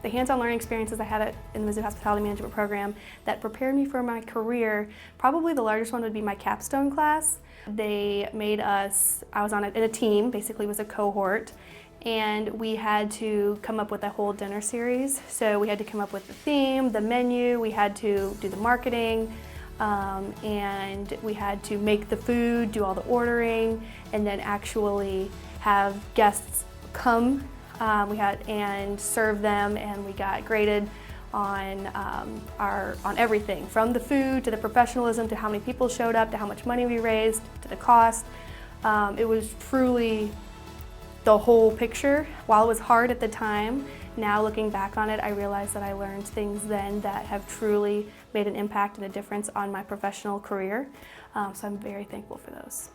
The hands-on learning experiences I had in the Missouri Hospitality Management program that prepared me for my career, probably the largest one would be my Capstone Class. They made us, I was in a team, basically it was a cohort, and we had to come up with a whole dinner series. So we had to come up with the theme, the menu, we had to do the marketing, and we had to make the food, do all the ordering, and then actually have guests come and serve them, and we got graded on everything, from the food to the professionalism to how many people showed up to how much money we raised to the cost. It was truly the whole picture. While it was hard at the time, now looking back on it, I realized that I learned things then that have truly made an impact and a difference on my professional career. So I'm very thankful for those.